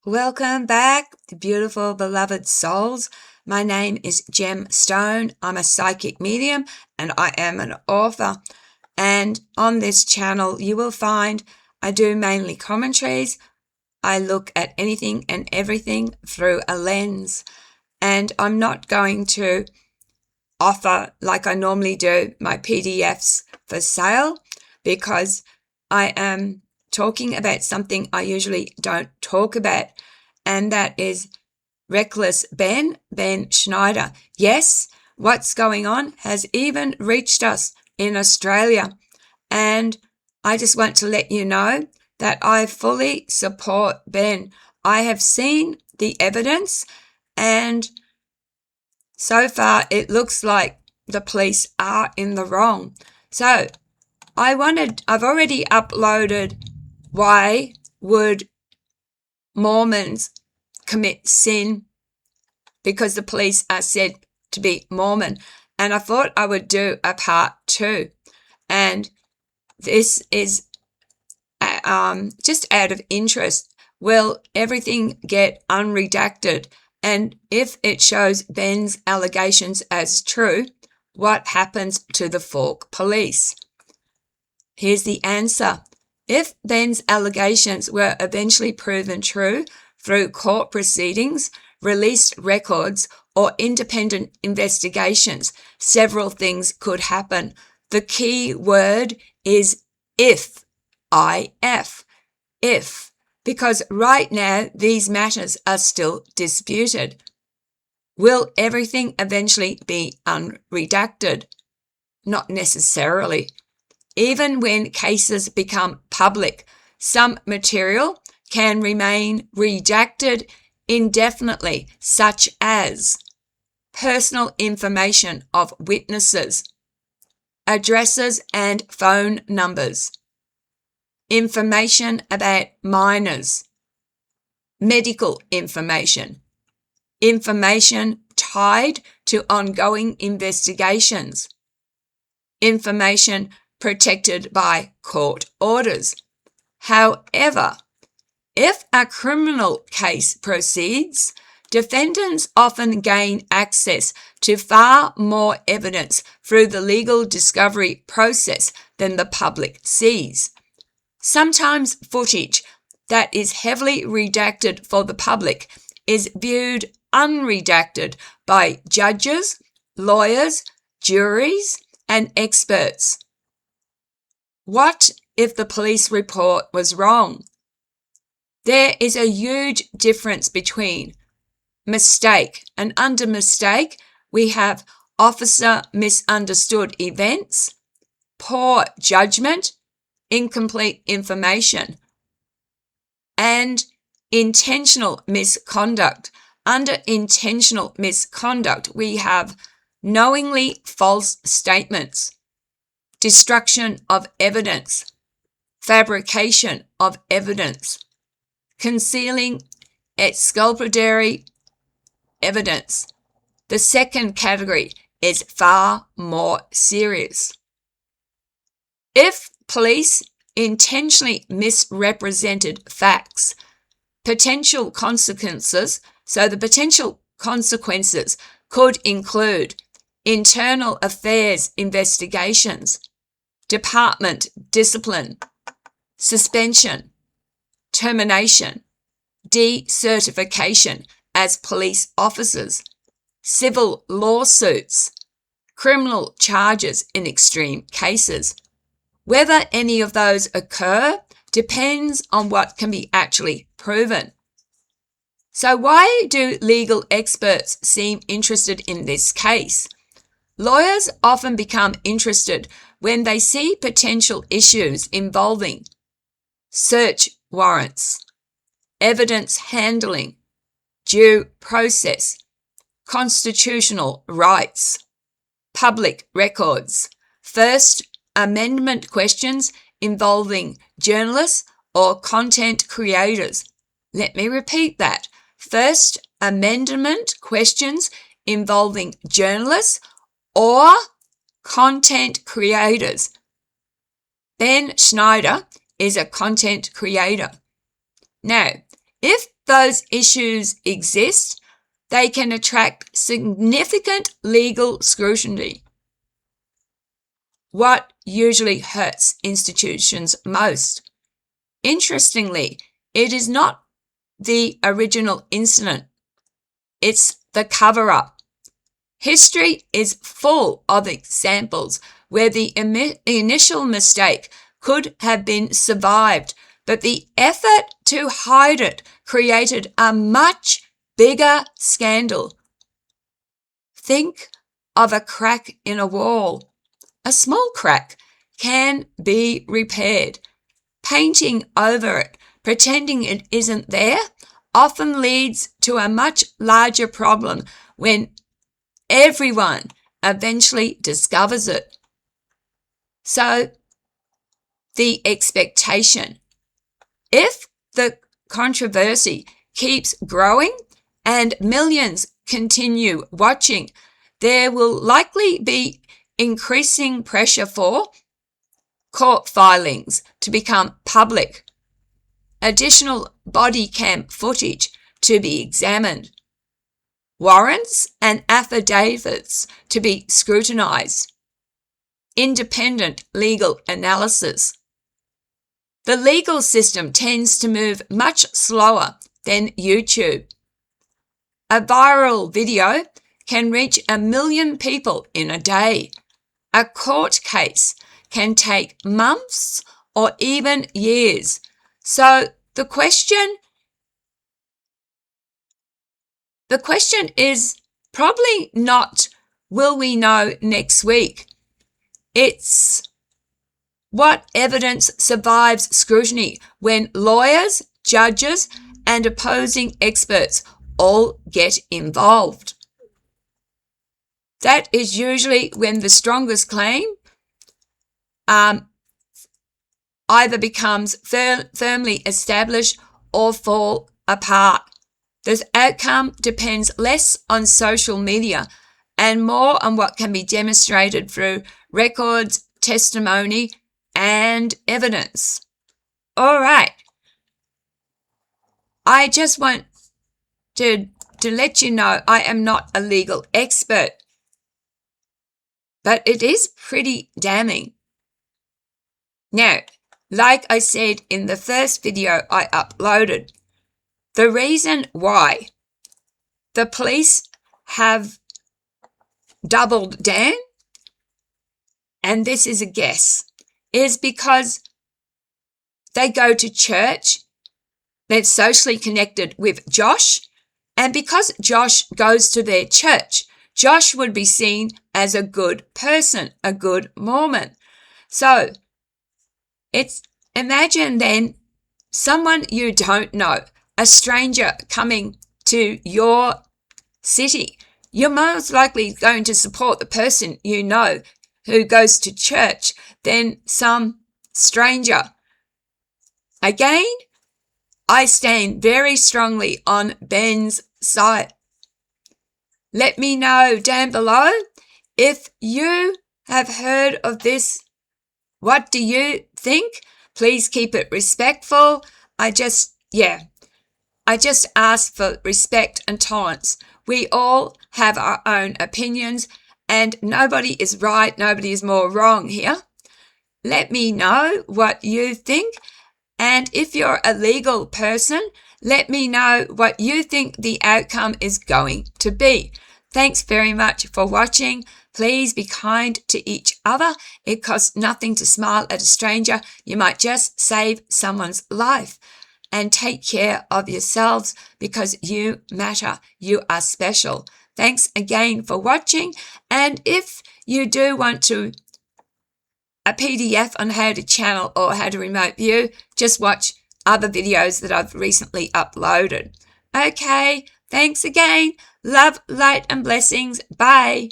Welcome back, beautiful, beloved souls. My name is Gem Stone. I'm a psychic medium and I am an author. And on this channel, you will find I do mainly commentaries. I look at anything and everything through a lens. And I'm not going to offer, like I normally do, my PDFs for sale because I am talking about something I usually don't talk about, and that is reckless Ben Schneider. Yes, what's going on has even reached us in Australia, and I just want to let you know that I fully support Ben. I have seen the evidence, and so far it looks like the police are in the wrong. So I've already uploaded why would Mormons commit sin because the police are said to be Mormon, and I thought I would do a part 2, and this is just out of interest. Will everything get unredacted? And if it shows Ben's allegations as true, what happens to the Forke police? Here's the answer. If Ben's allegations were eventually proven true through court proceedings, released records, or independent investigations, several things could happen. The key word is if. If. Because right now these matters are still disputed. Will everything eventually be unredacted? Not necessarily. Even when cases become public, some material can remain redacted indefinitely, such as personal information of witnesses, addresses and phone numbers, information about minors, medical information, information tied to ongoing investigations, information protected by court orders. However, if a criminal case proceeds, defendants often gain access to far more evidence through the legal discovery process than the public sees. Sometimes footage that is heavily redacted for the public is viewed unredacted by judges, lawyers, juries, and experts. What if the police report was wrong? There is a huge difference between mistake, and under mistake we have officer misunderstood events, poor judgment, incomplete information, and intentional misconduct. Under intentional misconduct we have knowingly false statements, destruction of evidence, fabrication of evidence, concealing exculpatory evidence. The second category is far more serious. If police intentionally misrepresented facts, potential consequences, so the potential consequences could include internal affairs investigations, department discipline, suspension, termination, decertification as police officers, civil lawsuits, criminal charges in extreme cases. Whether any of those occur depends on what can be actually proven. So why do legal experts seem interested in this case? Lawyers often become interested when they see potential issues involving search warrants, evidence handling, due process, constitutional rights, public records, First Amendment questions involving journalists or content creators. Let me repeat that. First Amendment questions involving journalists or content creators. Ben Schneider is a content creator. Now, if those issues exist, they can attract significant legal scrutiny. What usually hurts institutions most? Interestingly, it is not the original incident. It's the cover-up. History is full of examples where the initial mistake could have been survived, but the effort to hide it created a much bigger scandal. Think of a crack in a wall. A small crack can be repaired. Painting over it, pretending it isn't there, often leads to a much larger problem when everyone eventually discovers it. So, the expectation. If the controversy keeps growing and millions continue watching, there will likely be increasing pressure for court filings to become public, additional body cam footage to be examined, warrants and affidavits to be scrutinised, independent legal analysis. The legal system tends to move much slower than YouTube. A viral video can reach 1 million people in a day. A court case can take months or even years. So the question is probably not, will we know next week? It's what evidence survives scrutiny when lawyers, judges, and opposing experts all get involved. That is usually when the strongest claim either becomes firmly established or fall apart. The outcome depends less on social media and more on what can be demonstrated through records, testimony, and evidence. All right. I just want to let you know I am not a legal expert, but it is pretty damning. Now, like I said in the first video I uploaded, the reason why the police have doubled down, and this is a guess, is because they go to church, they're socially connected with Josh, and because Josh goes to their church, Josh would be seen as a good person, a good Mormon. So, imagine then someone you don't know, a stranger coming to your city. You're most likely going to support the person you know who goes to church than some stranger. Again, I stand very strongly on Ben's side. Let me know down below if you have heard of this. What do you think? Please keep it respectful. I just ask for respect and tolerance. We all have our own opinions and nobody is right, nobody is more wrong here. Let me know what you think. And if you're a legal person, let me know what you think the outcome is going to be. Thanks very much for watching. Please be kind to each other. It costs nothing to smile at a stranger. You might just save someone's life. And take care of yourselves because you matter. You are special. Thanks again for watching. And if you do want a PDF on how to channel or how to remote view, just watch other videos that I've recently uploaded. Okay, thanks again. Love, light, and blessings. Bye.